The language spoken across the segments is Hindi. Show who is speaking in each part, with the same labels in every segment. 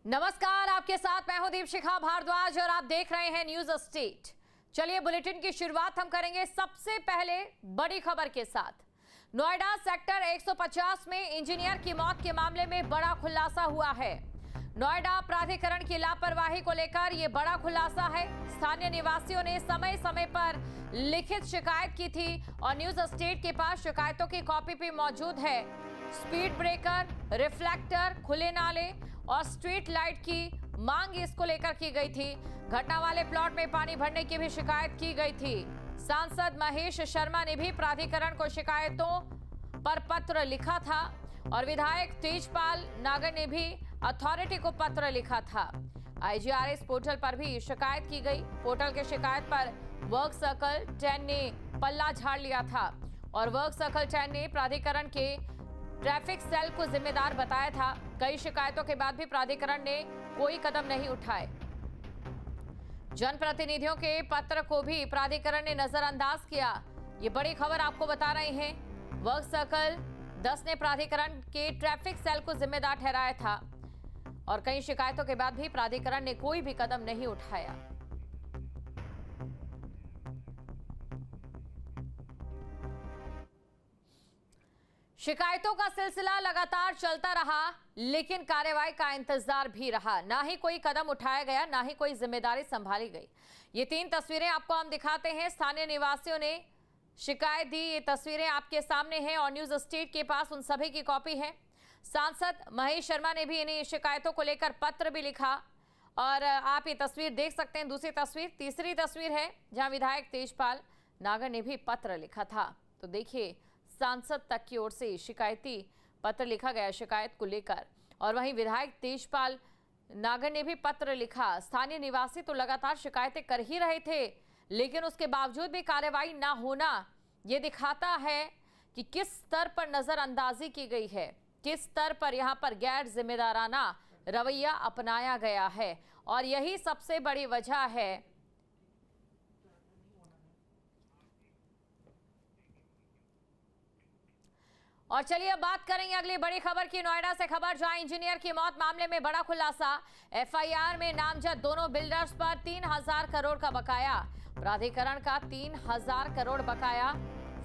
Speaker 1: नमस्कार, आपके साथ मैं हूं दीपशिखा भारद्वाज और आप देख रहे हैं न्यूज स्टेट। चलिए बुलेटिन की शुरुआत हम करेंगे सबसे पहले बड़ी खबर के साथ। नोएडा सेक्टर 150 में इंजीनियर की मौत के मामले में बड़ा खुलासा हुआ है। नोएडा प्राधिकरण की लापरवाही को लेकर यह बड़ा खुलासा है। स्थानीय निवासियों ने समय समय पर लिखित शिकायत की थी और न्यूज स्टेट के पास शिकायतों की कॉपी भी मौजूद है। स्पीड ब्रेकर, रिफ्लेक्टर, खुले नाले और स्ट्रीट लाइट की मांग इसको लेकर की गई थी। घटना वाले प्लॉट में पानी भरने की भी शिकायत की गई थी। सांसद महेश शर्मा ने भी प्राधिकरण को शिकायतों पर पत्र लिखा था और विधायक तेजपाल नागर ने भी अथॉरिटी को पत्र लिखा था। IGRS पोर्टल पर भी शिकायत की गई। पोर्टल के शिकायत पर वर्क सर्कल 10 ने पल्ला झाड़ लिया था और वर्क सर्कल 10 ने प्राधिकरण के ट्रैफिक सेल को जिम्मेदार बताया था। कई शिकायतों के बाद भी प्राधिकरण ने कोई कदम नहीं उठाए। जनप्रतिनिधियों के पत्र को भी प्राधिकरण ने नजरअंदाज किया। ये बड़ी खबर आपको बता रहे हैं। वर्क सर्कल 10 ने प्राधिकरण के ट्रैफिक सेल को जिम्मेदार ठहराया था और कई शिकायतों के बाद भी प्राधिकरण ने कोई भी कदम नहीं उठाया। शिकायतों का सिलसिला लगातार चलता रहा, लेकिन कार्रवाई का इंतजार भी रहा। ना ही कोई कदम उठाया गया, ना ही कोई जिम्मेदारी संभाली गई। ये 3 तस्वीरें आपको हम दिखाते हैं। स्थानीय निवासियों ने शिकायत दी। ये तस्वीरें आपके सामने हैं और न्यूज स्टेट के पास उन सभी की कॉपी है। सांसद महेश शर्मा ने भी इन्हीं शिकायतों को लेकर पत्र भी लिखा और आप ये तस्वीर देख सकते हैं। दूसरी तस्वीर, तीसरी तस्वीर है जहां विधायक तेजपाल नागर ने भी पत्र लिखा था। तो देखिए, सांसद तक की ओर से शिकायती पत्र लिखा गया शिकायत को लेकर और वहीं विधायक तेजपाल नागर ने भी पत्र लिखा। स्थानीय निवासी तो लगातार शिकायतें कर ही रहे थे, लेकिन उसके बावजूद भी कार्रवाई ना होना यह दिखाता है कि किस स्तर पर नजरअंदाजी की गई है, किस स्तर पर यहां पर गैर जिम्मेदाराना रवैया अपनाया गया है और यही सबसे बड़ी वजह है। और चलिए अब बात करेंगे अगली बड़ी खबर की। नोएडा से खबर, जहां इंजीनियर की मौत मामले में बड़ा खुलासा। FIR में नामजद दोनों बिल्डर्स पर 3000 करोड़ का बकाया। प्राधिकरण का 3000 करोड़ बकाया,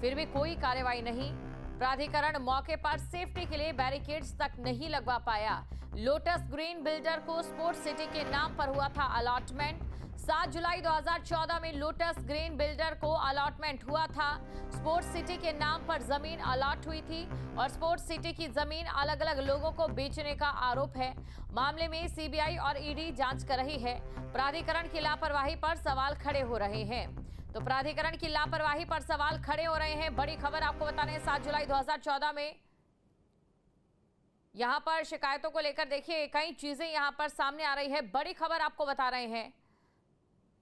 Speaker 1: फिर भी कोई कार्रवाई नहीं। प्राधिकरण मौके पर सेफ्टी के लिए बैरिकेड्स तक नहीं लगवा पाया। लोटस ग्रीन बिल्डर को स्पोर्ट्स सिटी के नाम पर हुआ था अलॉटमेंट। 7 जुलाई 2014 में लोटस ग्रीन बिल्डर को अलॉटमेंट हुआ था। स्पोर्ट्स सिटी के नाम पर जमीन अलॉट हुई थी और स्पोर्ट्स सिटी की जमीन अलग अलग लोगों को बेचने का आरोप है। मामले में CBI और ED जांच कर रही है। प्राधिकरण की लापरवाही पर सवाल खड़े हो रहे हैं। तो प्राधिकरण की लापरवाही पर सवाल खड़े हो रहे हैं। बड़ी खबर आपको बता रहे हैं, 7 जुलाई 2014 में यहां पर शिकायतों को लेकर देखिए कई चीजें यहां पर सामने आ रही है। बड़ी खबर आपको बता रहे हैं,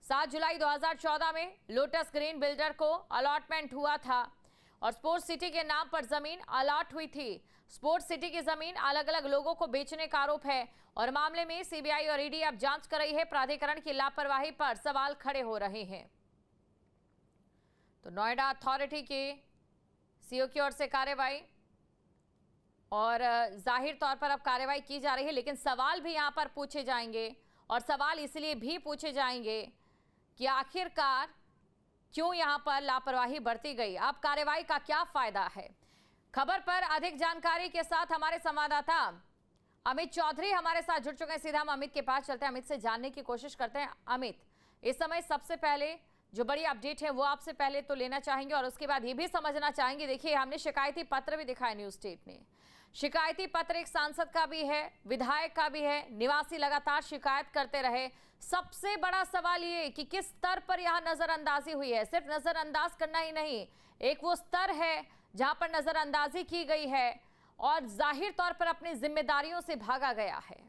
Speaker 1: 7 जुलाई 2014 में लोटस ग्रीन बिल्डर को अलॉटमेंट हुआ था और स्पोर्ट्स सिटी के नाम पर जमीन अलॉट हुई थी। स्पोर्ट्स सिटी की जमीन अलग अलग लोगों को बेचने का आरोप है और मामले में CBI और ED अब जांच कर रही है। प्राधिकरण की लापरवाही पर सवाल खड़े हो रहे हैं। तो नोएडा अथॉरिटी के CO की ओर से कार्रवाई और जाहिर तौर पर अब कार्रवाई की जा रही है, लेकिन सवाल भी यहां पर पूछे जाएंगे और सवाल इसलिए भी पूछे जाएंगे कि आखिरकार क्यों यहां पर लापरवाही बरती गई, अब कार्रवाई का क्या फायदा है। खबर पर अधिक जानकारी के साथ हमारे संवाददाता अमित चौधरी हमारे साथ जुड़ चुके हैं। सीधा हम अमित के पास चलते हैं, अमित से जानने की कोशिश करते हैं। अमित, इस समय सबसे पहले जो बड़ी अपडेट है वो आपसे पहले तो लेना चाहेंगे और उसके बाद ये भी समझना चाहेंगे। देखिए, हमने शिकायती पत्र भी दिखाया न्यूज स्टेट ने। शिकायती पत्र एक सांसद का भी है, विधायक का भी है। निवासी लगातार शिकायत करते रहे। सबसे बड़ा सवाल ये कि किस स्तर पर यहां नजरअंदाजी हुई है। सिर्फ नजरअंदाज करना ही नहीं, एक वो स्तर है जहां पर नजरअंदाजी की गई है और जाहिर तौर पर अपनी जिम्मेदारियों से भागा गया है।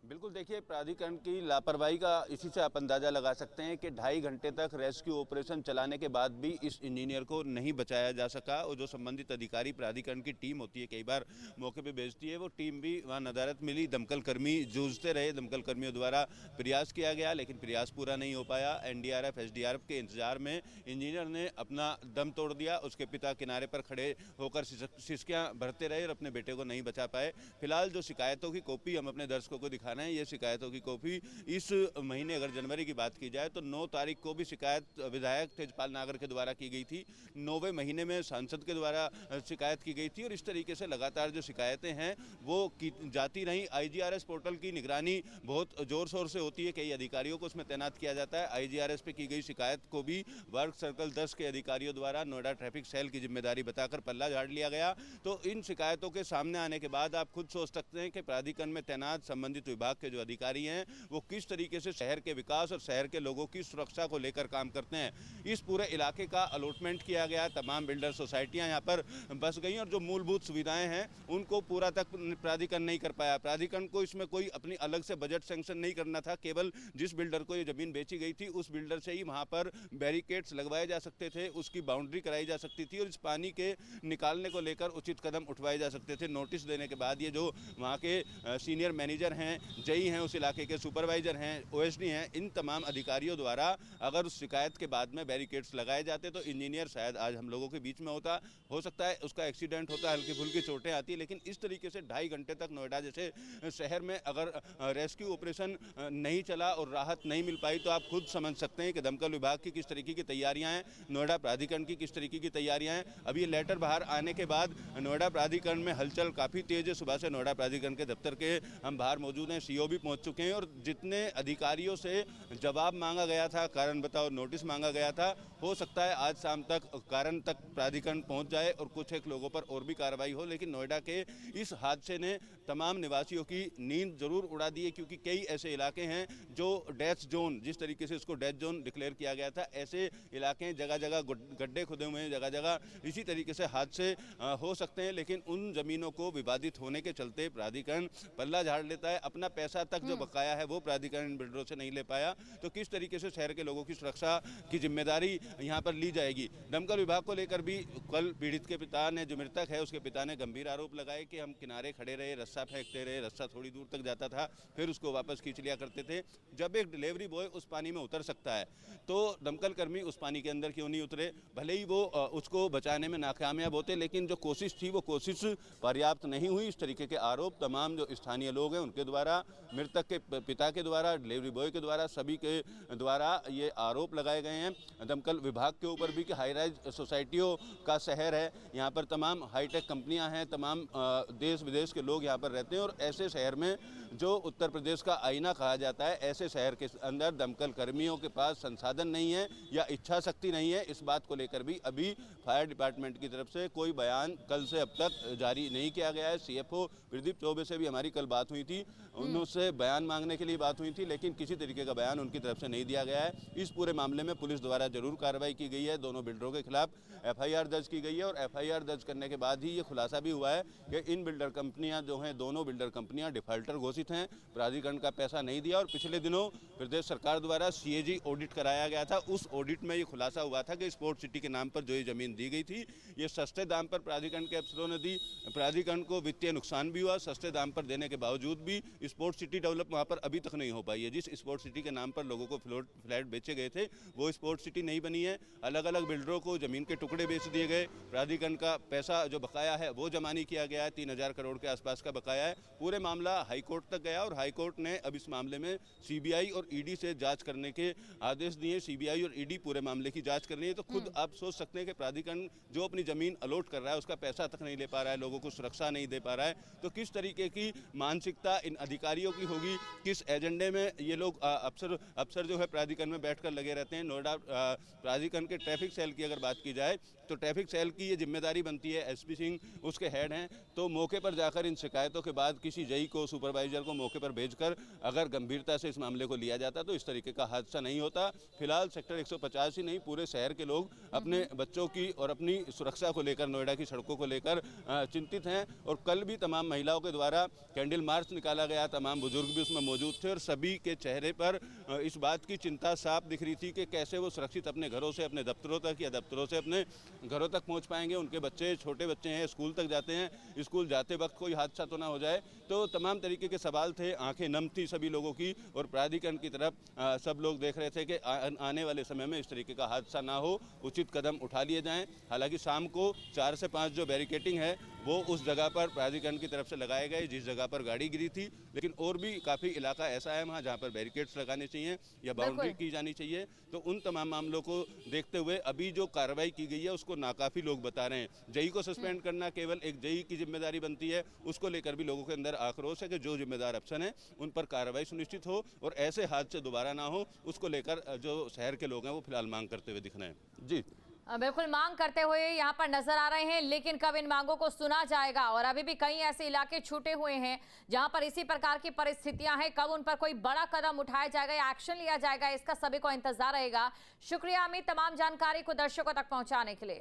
Speaker 2: बिल्कुल बिल्कुल, देखिए प्राधिकरण की लापरवाही का इसी से आप अंदाज़ा लगा सकते हैं कि 2.5 घंटे तक रेस्क्यू ऑपरेशन चलाने के बाद भी इस इंजीनियर को नहीं बचाया जा सका। और जो संबंधित अधिकारी प्राधिकरण की टीम होती है, कई बार मौके पे भेजती है, वो टीम भी वहाँ नदारद मिली। दमकल कर्मी जूझते रहे, दमकल कर्मियों द्वारा प्रयास किया गया लेकिन प्रयास पूरा नहीं हो पाया। एनडीआरएफ एसडीआरएफ के इंतजार में इंजीनियर ने अपना दम तोड़ दिया। उसके पिता किनारे पर खड़े होकर सिसकियाँ भरते रहे और अपने बेटे को नहीं बचा पाए। फिलहाल जो शिकायतों की कॉपी हम अपने दर्शकों को दिखा रहे हैं, ये शिकायतों की कॉपी इस महीने, अगर जनवरी की बात की जाए तो 9 तारीख को भी शिकायत विधायक तेजपाल नागर के द्वारा की गई थी। 9वें महीने में सांसद के द्वारा शिकायत की गई थी। और इस तरीके से लगातार जो शिकायतें हैं वो की जाती रहीं। आईजीआरएस पोर्टल की निगरानी बहुत जोर शोर से होती है, कई अधिकारियों को उसमें तैनात किया जाता है। आईजीआरएस पे की गई शिकायत को भी वर्क सर्कल 10 के अधिकारियों द्वारा नोएडा ट्रैफिक सेल की जिम्मेदारी बताकर पल्ला झाड़ लिया गया। तो इन शिकायतों के सामने आने के बाद आप खुद सोच सकते हैं कि प्राधिकरण में तैनात संबंधित विभाग के जो अधिकारी हैं वो किस तरीके से शहर के विकास और शहर के लोगों की सुरक्षा को लेकर काम करते हैं। इस पूरे इलाके का अलॉटमेंट किया गया, तमाम बिल्डर सोसाइटियां यहां पर बस गई और जो मूलभूत सुविधाएं हैं उनको पूरा तक प्राधिकरण नहीं कर पाया। प्राधिकरण को इसमें कोई अपनी अलग से बजट सैंक्शन नहीं करना था, केवल जिस बिल्डर को ये जमीन बेची गई थी उस बिल्डर से ही वहां पर बैरिकेड्स लगवाए जा सकते थे, उसकी बाउंड्री कराई जा सकती थी और इस पानी के निकालने को लेकर उचित कदम उठवाए जा सकते थे। नोटिस देने के बाद ये जो वहाँ के सीनियर मैनेजर हैं, जई हैं, उस इलाके के सुपरवाइजर हैं, ओएसडी हैं, इन तमाम अधिकारियों द्वारा अगर उस शिकायत के बाद में बैरिकेड्स लगाए जाते तो इंजीनियर शायद आज हम लोगों के बीच में होता। हो सकता है उसका एक्सीडेंट होता, हल्की फुल्की चोटें आती, लेकिन इस तरीके से 2.5 घंटे तक नोएडा जैसे शहर में अगर रेस्क्यू ऑपरेशन नहीं चला और राहत नहीं मिल पाई तो आप खुद समझ सकते हैं कि दमकल विभाग की किस तरीके की तैयारियां हैं, नोएडा प्राधिकरण की किस तरीके की तैयारियां हैं। अब ये लेटर बाहर आने के बाद नोएडा प्राधिकरण में हलचल काफ़ी तेज है। सुबह से नोएडा प्राधिकरण के दफ्तर के हम बाहर मौजूद हैं, सीओ भी पहुंच चुके हैं और जितने अधिकारियों से जवाब मांगा गया था, कारण बताओ नोटिस मांगा गया था, हो सकता है आज शाम तक कारण तक प्राधिकरण पहुंच जाए और कुछ एक लोगों पर और भी कार्रवाई हो। लेकिन नोएडा के इस हादसे ने तमाम निवासियों की नींद जरूर उड़ा दी है, क्योंकि कई ऐसे इलाके हैं जो डेथ जोन, जिस तरीके से इसको डेथ जोन डिक्लेयर किया गया था, ऐसे इलाके हैं, जगह जगह गड्ढे खुदे हुए हैं, जगह जगह इसी तरीके से हादसे हो सकते हैं। लेकिन उन जमीनों को विवादित होने के चलते प्राधिकरण पल्ला झाड़ लेता है। अपना पैसा तक जो बकाया है वो प्राधिकरण बिल्डरों से नहीं ले पाया, तो किस तरीके से शहर के लोगों की सुरक्षा की जिम्मेदारी यहाँ पर ली जाएगी। दमकल विभाग को लेकर भी कल पीड़ित के पिता ने, जो मृतक है उसके पिता ने गंभीर आरोप लगाए कि हम किनारे खड़े रहे, रस्सा फेंकते रहे, रस्सा थोड़ी दूर तक जाता था, फिर उसको वापस खींच लिया करते थे। जब एक डिलीवरी बॉय उस पानी में उतर सकता है तो दमकल कर्मी उस पानी के अंदर क्यों नहीं उतरे। भले ही वो उसको बचाने में नाकामयाब होते, लेकिन जो कोशिश थी वो कोशिश पर्याप्त नहीं हुई। इस तरीके के आरोप तमाम जो स्थानीय लोग हैं उनके द्वारा, मृतक के पिता के द्वारा, डिलीवरी बॉय के द्वारा, सभी के द्वारा ये आरोप लगाए गए हैं दमकल विभाग के ऊपर भी कि हाई राइज सोसाइटियों का शहर है, यहाँ पर तमाम हाईटेक कंपनियां हैं, तमाम देश विदेश के लोग यहाँ पर रहते हैं और ऐसे शहर में जो उत्तर प्रदेश का आईना कहा जाता है, ऐसे शहर के अंदर दमकल कर्मियों के पास संसाधन नहीं है या इच्छा शक्ति नहीं है। इस बात को लेकर भी अभी फायर डिपार्टमेंट की तरफ से कोई बयान कल से अब तक जारी नहीं किया गया है। सीएफओ प्रदीप चौबे से भी हमारी कल बात हुई थी, उनसे बयान मांगने के लिए बात हुई थी, लेकिन किसी तरीके का बयान उनकी तरफ से नहीं दिया गया है। इस पूरे मामले में पुलिस द्वारा जरूर कार्रवाई की गई है, दोनों बिल्डरों के खिलाफ एफआईआर दर्ज की गई है और एफआईआर दर्ज करने के बाद ही ये खुलासा भी हुआ है कि इन बिल्डर कंपनियां जो हैं, दोनों बिल्डर कंपनियां डिफाल्टर घोषित हैं, प्राधिकरण का पैसा नहीं दिया। और पिछले दिनों प्रदेश सरकार द्वारा सीएजी ऑडिट कराया गया था, उस ऑडिट में ये खुलासा हुआ था कि स्पोर्ट्स सिटी के नाम पर जो ये जमीन दी गई थी ये सस्ते दाम पर प्राधिकरण के अफसरों ने दी। प्राधिकरण को वित्तीय नुकसान भी हुआ, सस्ते दाम पर देने के बावजूद भी स्पोर्ट्स सिटी डेवलप वहाँ पर अभी तक नहीं हो पाई है। जिस स्पोर्ट्स सिटी के नाम पर लोगों को फ्लैट बेचे गए थे वो स्पोर्ट्स सिटी नहीं बनी है। अलग अलग बिल्डरों को जमीन के टुकड़े बेच दिए गए, प्राधिकरण का पैसा जो बकाया है वो जमा नहीं किया गया है, 3000 करोड़ के आसपास का बकाया है। पूरे मामला हाईकोर्ट तक गया और हाईकोर्ट ने अब इस मामले में सीबीआई और ईडी से जांच करने के आदेश दिए। सीबीआई और ईडी पूरे मामले की जांच कर रही है। तो खुद आप सोच सकते हैं कि प्राधिकरण जो अपनी जमीन अलॉट कर रहा है उसका पैसा तक नहीं ले पा रहा है, लोगों को सुरक्षा नहीं दे पा रहा है, तो किस तरीके की मानसिकता इन अधिकारियों की होगी, किस एजेंडे में ये लोग अफसर जो है प्राधिकरण में बैठकर लगे रहते हैं। नोएडा प्राधिकरण के ट्रैफिक सेल की अगर बात की जाए तो ट्रैफिक सेल की ये जिम्मेदारी बनती है, एसपी सिंह उसके हेड हैं, तो मौके पर जाकर इन शिकायतों के बाद किसी जई को, सुपरवाइजर को मौके पर भेजकर अगर गंभीरता से इस मामले को लिया जाता तो इस तरीके का हादसा नहीं होता। फिलहाल सेक्टर 150 ही नहीं, पूरे शहर के लोग अपने बच्चों की और अपनी सुरक्षा को लेकर, नोएडा की सड़कों को लेकर चिंतित हैं। और कल भी तमाम महिलाओं के द्वारा कैंडल मार्च निकाला गया, तमाम बुजुर्ग भी उसमें मौजूद थे और सभी के चेहरे पर इस बात की चिंता साफ दिख रही थी कि कैसे वो सुरक्षित अपने घरों से अपने दफ्तरों तक या दफ्तरों से अपने घरों तक पहुंच पाएंगे। उनके बच्चे, छोटे बच्चे हैं, स्कूल तक जाते हैं, स्कूल जाते वक्त कोई हादसा तो ना हो जाए। तो तमाम तरीके के सवाल थे, आंखें नम थी सभी लोगों की और प्राधिकरण की तरफ सब लोग देख रहे थे कि आने वाले समय में इस तरीके का हादसा ना हो, उचित कदम उठा लिए जाएं। हालांकि शाम को 4 से 5 जो बैरिकेटिंग है वो उस जगह पर प्राधिकरण की तरफ से लगाए गए जिस जगह पर गाड़ी गिरी थी, लेकिन और भी काफ़ी इलाका ऐसा है वहाँ जहाँ पर बैरिकेड्स लगाने चाहिए या बाउंड्री की जानी चाहिए। तो उन तमाम मामलों को देखते हुए अभी जो कार्रवाई की गई है उसको नाकाफी लोग बता रहे हैं। जई को सस्पेंड करना केवल एक जई की जिम्मेदारी बनती है, उसको लेकर भी लोगों के अंदर आक्रोश है कि जो जिम्मेदार अफसर हैं उन पर कार्रवाई सुनिश्चित हो और ऐसे हादसे दोबारा ना हो, उसको लेकर जो शहर के लोग हैं वो फिलहाल मांग करते हुए दिख रहे हैं। जी
Speaker 1: बिल्कुल, मांग करते हुए यहाँ पर नजर आ रहे हैं, लेकिन कब इन मांगों को सुना जाएगा? और अभी भी कई ऐसे इलाके छूटे हुए हैं जहां पर इसी प्रकार की परिस्थितियां हैं। कब उन पर कोई बड़ा कदम उठाया जाएगा या एक्शन लिया जाएगा, इसका सभी को इंतजार रहेगा। शुक्रिया अमित, तमाम जानकारी को दर्शकों तक पहुंचाने के लिए।